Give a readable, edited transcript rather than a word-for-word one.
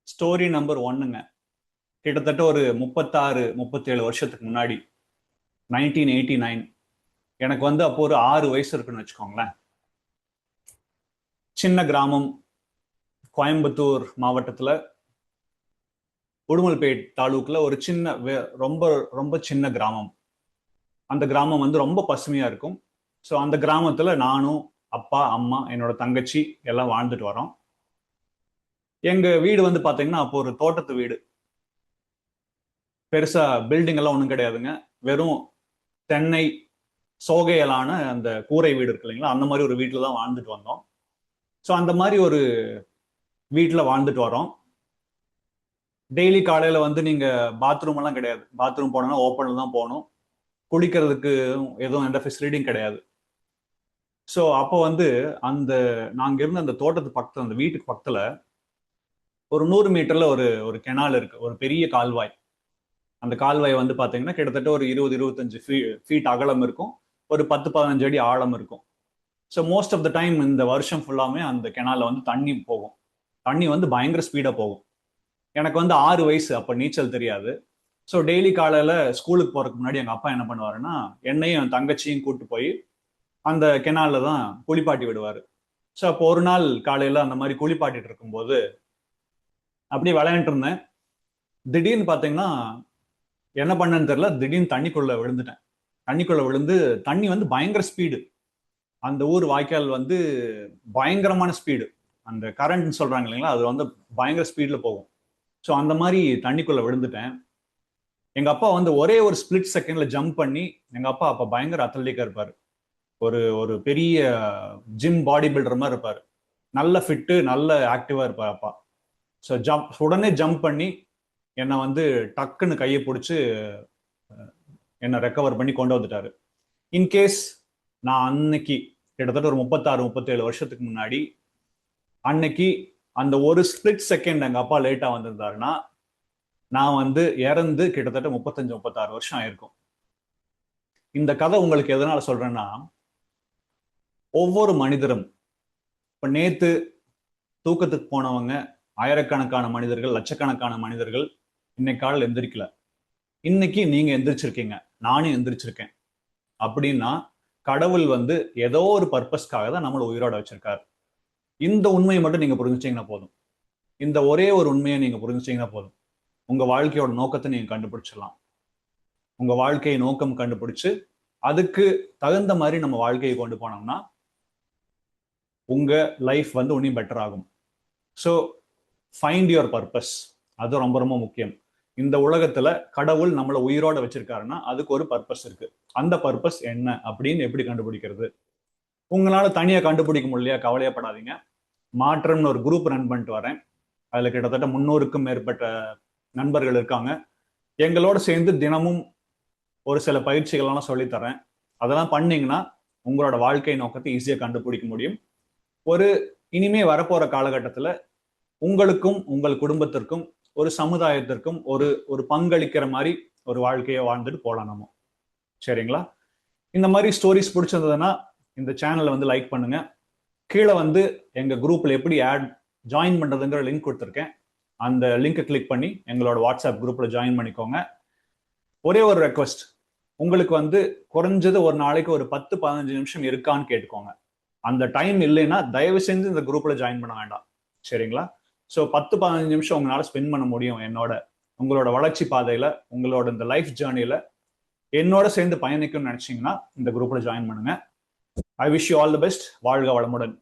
Story number ஒன்னுங்க. கிட்டத்தட்ட ஒரு 36-37 வருஷத்துக்கு முன்னாடி 1989. எனக்கு வந்து அப்போ ஒரு 6 வயசு இருக்குன்னு வச்சுக்கோங்களேன். சின்ன கிராமம், கோயம்புத்தூர் மாவட்டத்துல உடுமல்பேட் தாலூக்ல ஒரு சின்ன ரொம்ப ரொம்ப சின்ன கிராமம். அந்த கிராமம் வந்து ரொம்ப பசுமையா இருக்கும். ஸோ அந்த கிராமத்துல நானும் அப்பா, அம்மா, என்னோட தங்கச்சி எல்லாம் வாழ்ந்துட்டு வரோம். எங்க வீடு வந்து பாத்தீங்கன்னா அப்போ ஒரு தோட்டத்து வீடு. பெருசா பில்டிங் எல்லாம் ஒண்ணும் கிடையாதுங்க. வெறும் தென்னை சோகையலான அந்த கூரை வீடு இருக்கு இல்லைங்களா, அந்த மாதிரி ஒரு வீட்டுல தான் வாழ்ந்துட்டு வந்தோம். ஸோ அந்த மாதிரி ஒரு வீட்டுல வாழ்ந்துட்டு வரோம். டெய்லி காலையில வந்து நீங்க பாத்ரூம் எல்லாம் கிடையாது. பாத்ரூம் போனோம்னா ஓப்பன்ல தான் போகணும். குளிக்கிறதுக்கு எதுவும் எந்த ஃபெசிலிட்டியும் கிடையாது. ஸோ அப்போ வந்து அந்த நாங்க இருந்த அந்த தோட்டத்து பக்கத்துல, அந்த வீட்டுக்கு பக்கத்துல ஒரு 100 மீட்டர்ல ஒரு ஒரு கெனால் இருக்கு, ஒரு பெரிய கால்வாய். அந்த கால்வாய் வந்து பாத்தீங்கன்னா கிட்டத்தட்ட ஒரு 20-25 ஃபீட் அகலம் இருக்கும், ஒரு 10-15 அடி ஆழம் இருக்கும். So most of the time இந்த வருஷம் ஃபுல்லாமே அந்த கெனால வந்து தண்ணி போகும். தண்ணி வந்து பயங்கர ஸ்பீடா போகும். எனக்கு வந்து 6 வயசு, அப்ப நீச்சல் தெரியாது. ஸோ டெய்லி காலையில ஸ்கூலுக்கு போறதுக்கு முன்னாடி எங்க அப்பா என்ன பண்ணுவாருன்னா, என்னையும் என் தங்கச்சியும் கூட்டு போய் அந்த கெனால்ல தான் குளிப்பாட்டி விடுவாரு. ஸோ அப்போ ஒரு நாள் காலையில அந்த மாதிரி குளிப்பாட்டிட்டு இருக்கும்போது அப்படியே விளையாண்டு இருந்தேன். திடீர்னு பாத்தீங்கன்னா என்ன பண்ணேன்னு தெரியல, திடீர்னு தண்ணிக்குள்ள விழுந்துட்டேன். தண்ணிக்குள்ள விழுந்து தண்ணி வந்து பயங்கர ஸ்பீடு. அந்த ஊர் வாய்க்கால் வந்து பயங்கரமான ஸ்பீடு. அந்த கரண்ட் சொல்றாங்க இல்லைங்களா, அது வந்து பயங்கர ஸ்பீட்ல போகும். ஸோ அந்த மாதிரி தண்ணிக்குள்ள விழுந்துட்டேன். எங்க அப்பா வந்து ஒரே ஒரு ஸ்பிளிட் செகண்ட்ல ஜம்ப் பண்ணி, எங்க அப்பா அப்ப பயங்கர அத்லட்டிக்கா இருப்பாரு. ஒரு ஒரு பெரிய ஜிம் பாடி பில்டர் மாதிரி இருப்பாரு. நல்ல ஃபிட்டு, நல்ல ஆக்டிவா இருப்பார் அப்பா. ஸோ உடனே ஜம்ப் பண்ணி என்னை வந்து டக்குன்னு கையை பிடிச்சி என்னை ரெக்கவர் பண்ணி கொண்டு வந்துட்டாரு. இன்கேஸ் நான் அன்னைக்கு கிட்டத்தட்ட ஒரு 36-37 வருஷத்துக்கு முன்னாடி அன்னைக்கு அந்த ஒரு ஸ்பிளிட் செகண்ட் எங்க அப்பா லேட்டா வந்திருந்தாருன்னா, நான் வந்து இறந்து கிட்டத்தட்ட 35-36 வருஷம் ஆயிருக்கும். இந்த கதை உங்களுக்கு எதனால சொல்றேன்னா, ஒவ்வொரு மனிதரும் இப்ப நேத்து தூக்கத்துக்கு போனவங்க ஆயிரக்கணக்கான மனிதர்கள், லட்சக்கணக்கான மனிதர்கள் இன்னைக்கு காலையில் எந்திரிக்கல. இன்னைக்கு நீங்க எந்திரிச்சிருக்கீங்க, நானும் எந்திரிச்சிருக்கேன். அப்படின்னா கடவுள் வந்து ஏதோ ஒரு பர்பஸ்க்காக தான் நம்மளை உயிரோட வச்சிருக்காரு. இந்த உண்மையை மட்டும் நீங்க புரிஞ்சுச்சீங்கன்னா போதும். இந்த ஒரே ஒரு உண்மையை நீங்க புரிஞ்சுச்சீங்கன்னா போதும், உங்க வாழ்க்கையோட நோக்கத்தை நீங்க கண்டுபிடிச்சிடலாம். உங்க வாழ்க்கையை நோக்கம் கண்டுபிடிச்சு அதுக்கு தகுந்த மாதிரி நம்ம வாழ்க்கையை கொண்டு போனோம்னா உங்க லைஃப் வந்து இன்னும் பெட்டர் ஆகும். So find your purpose. அது ரொம்ப ரொம்ப முக்கியம். இந்த உலகத்துல கடவுள் நம்மளை உயிரோட வச்சிருக்காருன்னா அதுக்கு ஒரு பர்பஸ் இருக்கு. அந்த பர்பஸ் என்ன அப்படின்னு எப்படி கண்டுபிடிக்கிறது? உங்களால தனியா கண்டுபிடிக்க முடியலையா, கவலையப்படாதீங்க. மாற்றம்னு ஒரு குரூப் ரன் பண்ணிட்டு வரேன். அதுல கிட்டத்தட்ட 300க்கும் மேற்பட்ட நண்பர்கள் இருக்காங்க. எங்களோட சேர்ந்து தினமும் ஒரு சில பயிற்சிகள்லாம் சொல்லித்தரேன். அதெல்லாம் பண்ணீங்கன்னா உங்களோட வாழ்க்கை நோக்கத்தை ஈஸியா கண்டுபிடிக்க முடியும். ஒரு இனிமே வரப்போற காலகட்டத்துல உங்களுக்கும் உங்கள் குடும்பத்திற்கும் ஒரு சமுதாயத்திற்கும் ஒரு ஒரு பங்களிக்கிற மாதிரி ஒரு வாழ்க்கையை வாழ்ந்துட்டு போலாம் நம்ம. சரிங்களா? இந்த மாதிரி ஸ்டோரிஸ் பிடிச்சிருந்ததுன்னா இந்த சேனலை வந்து லைக் பண்ணுங்க. கீழே வந்து எங்க குரூப்ல எப்படி ஜாயின் பண்றதுங்கிற லிங்க் கொடுத்துருக்கேன். அந்த லிங்கை கிளிக் பண்ணி எங்களோட வாட்ஸ்அப் குரூப்ல ஜாயின் பண்ணிக்கோங்க. ஒரே ஒரு ரெக்வஸ்ட், உங்களுக்கு வந்து குறைஞ்சது ஒரு நாளைக்கு ஒரு 10-15 நிமிஷம் இருக்கான்னு கேட்டுக்கோங்க. அந்த டைம் இல்லைன்னா தயவு செஞ்சு இந்த குரூப்ல ஜாயின் பண்ண வேண்டாம். சரிங்களா? ஸோ 10-15 நிமிஷம் உங்களால ஸ்பெண்ட் பண்ண முடியும் என்னோட, உங்களோட வளர்ச்சி பாதையில, உங்களோட இந்த லைஃப் ஜேர்னில என்னோட சேர்ந்து பயணிக்கணும்னு நினைச்சீங்கன்னா இந்த குரூப்ல ஜாயின் பண்ணுங்க. I wish you all the best. வாழ்க வளமுடன்.